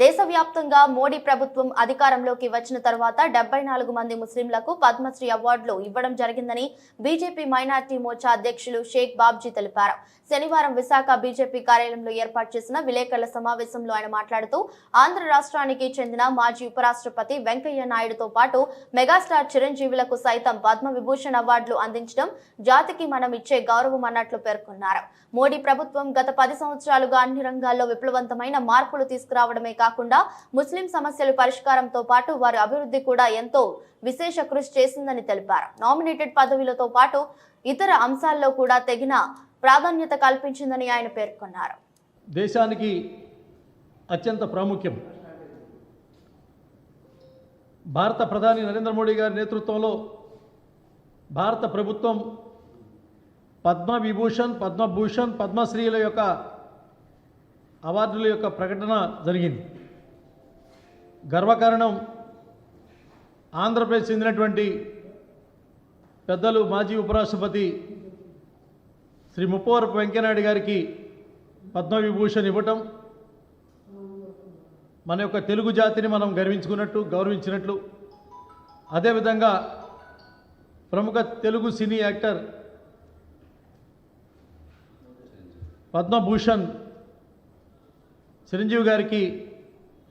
దేశవ్యాప్తంగా మోడీ ప్రభుత్వం అధికారంలోకి వచ్చిన తర్వాత 74 మంది ముస్లింలకు పద్మశ్రీ అవార్డులు ఇవ్వడం జరిగిందని బీజేపీ మైనార్టీ మోర్చా అధ్యక్షులు షేక్ బాబ్జీ తెలిపారు. శనివారం విశాఖ బీజేపీ కార్యాలయంలో ఏర్పాటు చేసిన విలేకరుల సమావేశంలో ఆయన మాట్లాడుతూ ఆంధ్ర రాష్ట్రానికి చెందిన మాజీ ఉపరాష్ట్రపతి వెంకయ్య నాయుడుతో పాటు మెగాస్టార్ చిరంజీవులకు సైతం పద్మ విభూషణ్ అవార్డులు అందించడం జాతికి మనం ఇచ్చే గౌరవం అన్నట్లు పేర్కొన్నారు. మోడీ ప్రభుత్వం గత 10 సంవత్సరాలుగా అన్ని రంగాల్లో విప్లవంతమైన మార్పులు తీసుకురావడమే కాకుండా ముస్లిం సమస్యల పరిష్కారంతో పాటు వారి అభివృద్ధి కూడా ఎంతో విశేష కృషి చేసిందని తెలిపారు. నామినేటెడ్ పదవులతో పాటు ఇతర అంశాల్లో కూడా తగిన ప్రాధాన్యత కల్పించిందని ఆయన పేర్కొన్నారు. దేశానికి అత్యంత ప్రాముఖ్యం. భారత ప్రధాని నరేంద్ర మోడీ గారి నేతృత్వంలో భారత ప్రభుత్వం పద్మ విభూషణ్, పద్మభూషణ్, పద్మశ్రీల యొక్క అవార్డుల యొక్క ప్రకటన జరిగింది. గర్వకారణం ఆంధ్రప్రదేశ్ చెందినటువంటి పెద్దలు మాజీ ఉపరాష్ట్రపతి శ్రీ ముప్పవరపు వెంకయ్యనాయుడు గారికి పద్మవిభూషణ్ ఇవ్వటం మన యొక్క తెలుగు జాతిని మనం గౌరవించినట్లు. అదేవిధంగా ప్రముఖ తెలుగు సినీ యాక్టర్ పద్మభూషణ్ చిరంజీవి గారికి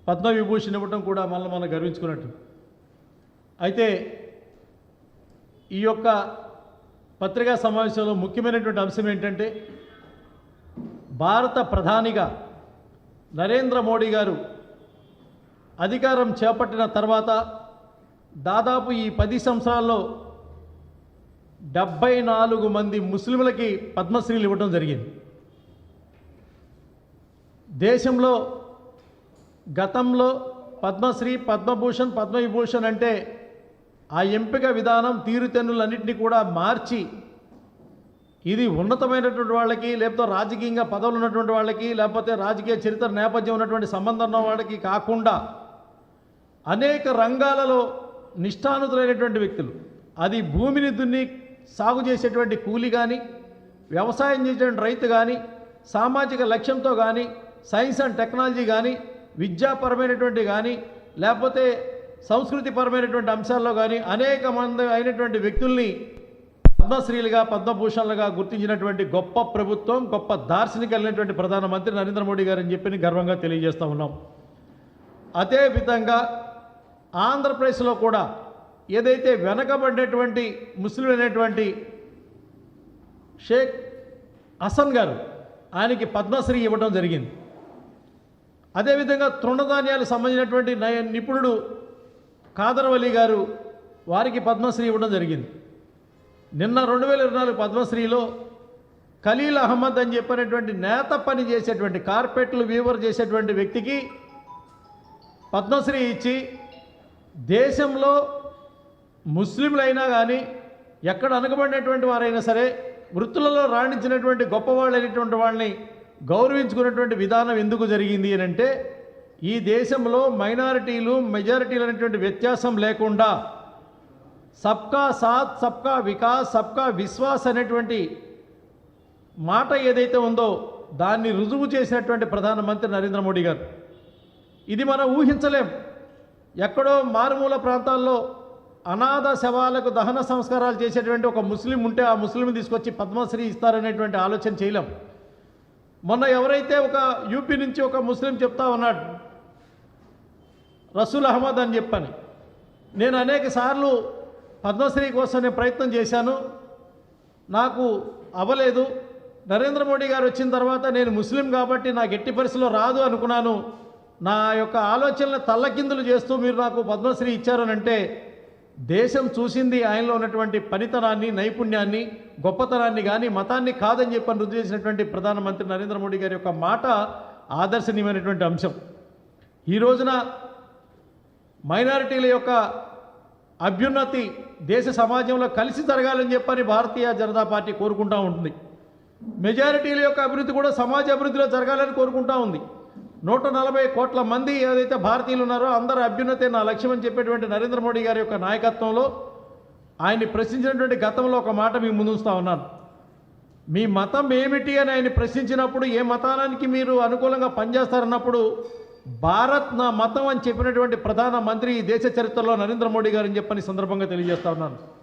పద్మవిభూషణ్ ఇవ్వటం కూడా మనం గర్వించుకున్నట్టు. అయితే ఈ యొక్క పత్రికా సమావేశంలో ముఖ్యమైనటువంటి అంశం ఏంటంటే, భారత ప్రధానిగా నరేంద్ర మోడీ గారు అధికారం చేపట్టిన తర్వాత దాదాపు ఈ 10 సంవత్సరాల్లో 74 మంది ముస్లింలకి పద్మశ్రీలు ఇవ్వడం జరిగింది. దేశంలో గతంలో పద్మశ్రీ, పద్మభూషణ్, పద్మవిభూషణ్ అంటే ఆ ఎంపిక విధానం తీరుతెన్నులన్నింటినీ కూడా మార్చి ఇది ఉన్నతమైనటువంటి వాళ్ళకి, లేకపోతే రాజకీయంగా పదవులు ఉన్నటువంటి వాళ్ళకి, లేకపోతే రాజకీయ చరిత్ర నేపథ్యం ఉన్నటువంటి సంబంధం ఉన్న వాళ్ళకి కాకుండా అనేక రంగాలలో నిష్ఠానుతులైనటువంటి వ్యక్తులు, అది భూమిని దున్ని సాగు చేసేటువంటి కూలి కానీ, వ్యవసాయం చేసేటువంటి రైతు కానీ, సామాజిక లక్ష్యంతో కానీ, సైన్స్ అండ్ టెక్నాలజీ కానీ, విద్యాపరమైనటువంటి కానీ, లేకపోతే సంస్కృతిపరమైనటువంటి అంశాల్లో కానీ అనేక మంది అయినటువంటి వ్యక్తుల్ని పద్మశ్రీలుగా, పద్మభూషణలుగా గుర్తించినటువంటి గొప్ప ప్రభుత్వం, గొప్ప దార్శనిక కలిగినటువంటి ప్రధానమంత్రి నరేంద్ర మోడీ గారు అని చెప్పి గర్వంగా తెలియజేస్తూ ఉన్నాం. అదేవిధంగా ఆంధ్రప్రదేశ్లో కూడా ఏదైతే వెనకబడినటువంటి ముస్లిం అయినటువంటి షేక్ హసన్ గారు, ఆయనకి పద్మశ్రీ ఇవ్వడం జరిగింది. అదేవిధంగా తృణధాన్యాలకు సంబంధించినటువంటి నిపుణుడు ఖాదర్వలి గారు, వారికి పద్మశ్రీ ఇవ్వడం జరిగింది. నిన్న 2024 పద్మశ్రీలో ఖలీల్ అహ్మద్ అని చెప్పినటువంటి నేత పని చేసేటువంటి, కార్పెట్లు వీవర్ చేసేటువంటి వ్యక్తికి పద్మశ్రీ ఇచ్చి దేశంలో ముస్లింలైనా కానీ, ఎక్కడ అనగబడినటువంటి వారైనా సరే వృత్తులలో రాణించినటువంటి గొప్పవాళ్ళైనటువంటి వాళ్ళని గౌరవించుకున్నటువంటి విధానం ఎందుకు జరిగింది అని అంటే, ఈ దేశంలో మైనారిటీలు, మెజారిటీలు అనేటువంటి వ్యత్యాసం లేకుండా సబ్కా సాత్, సబ్కా వికాస్, సబ్కా విశ్వాస్ అనేటువంటి మాట ఏదైతే ఉందో దాన్ని రుజువు చేసినటువంటి ప్రధానమంత్రి నరేంద్ర మోడీ గారు. ఇది మనం ఊహించలేం. ఎక్కడో మారుమూల ప్రాంతాల్లో అనాథ శవాలకు దహన సంస్కారాలు చేసేటువంటి ఒక ముస్లిం ఉంటే ఆ ముస్లింని తీసుకొచ్చి పద్మశ్రీ ఇస్తారనేటువంటి ఆలోచన చేయలేం. మొన్న ఎవరైతే ఒక యూపీ నుంచి ఒక ముస్లిం చెప్తా ఉన్నాడు, రసూల్ అహ్మద్ అని చెప్పని, నేను అనేక సార్లు పద్మశ్రీ కోసం నేను ప్రయత్నం చేశాను, నాకు అవ్వలేదు. నరేంద్ర మోడీ గారు వచ్చిన తర్వాత నేను ముస్లిం కాబట్టి నాకు ఎట్టి పరిస్థితిలో రాదు అనుకున్నాను. నా యొక్క ఆలోచనలు తల్లకిందులు చేస్తూ మీరు నాకు పద్మశ్రీ ఇచ్చారనంటే, దేశం చూసింది ఆయనలో ఉన్నటువంటి పనితనాన్ని, నైపుణ్యాన్ని, గొప్పతనాన్ని కానీ మతాన్ని కాదని చెప్పని రుజువు చేసినటువంటి ప్రధానమంత్రి నరేంద్ర మోడీ గారి యొక్క మాట ఆదర్శనీయమైనటువంటి అంశం. ఈ రోజున మైనారిటీల యొక్క అభ్యున్నతి దేశ సమాజంలో కలిసి జరగాలని చెప్పని భారతీయ జనతా పార్టీ కోరుకుంటూ ఉంటుంది. మెజారిటీల యొక్క అభివృద్ధి కూడా సమాజ అభివృద్ధిలో జరగాలని కోరుకుంటూ ఉంది. 140 కోట్ల మంది ఏదైతే భారతీయులు ఉన్నారో అందరూ అభ్యున్నతే నా లక్ష్యం అని చెప్పేటువంటి నరేంద్ర మోడీ గారి యొక్క నాయకత్వంలో ఆయన్ని ప్రశ్నించినటువంటి గతంలో ఒక మాట మీకు ముందుస్తూ ఉన్నాను. మీ మతం ఏమిటి అని ఆయన ప్రశ్నించినప్పుడు, ఏ మతానికి మీరు అనుకూలంగా పనిచేస్తారన్నప్పుడు భారత్ నా మతం అని చెప్పినటువంటి ప్రధానమంత్రి ఈ దేశ చరిత్రలో నరేంద్ర మోడీ గారు అని చెప్పని సందర్భంగా తెలియజేస్తా ఉన్నాను.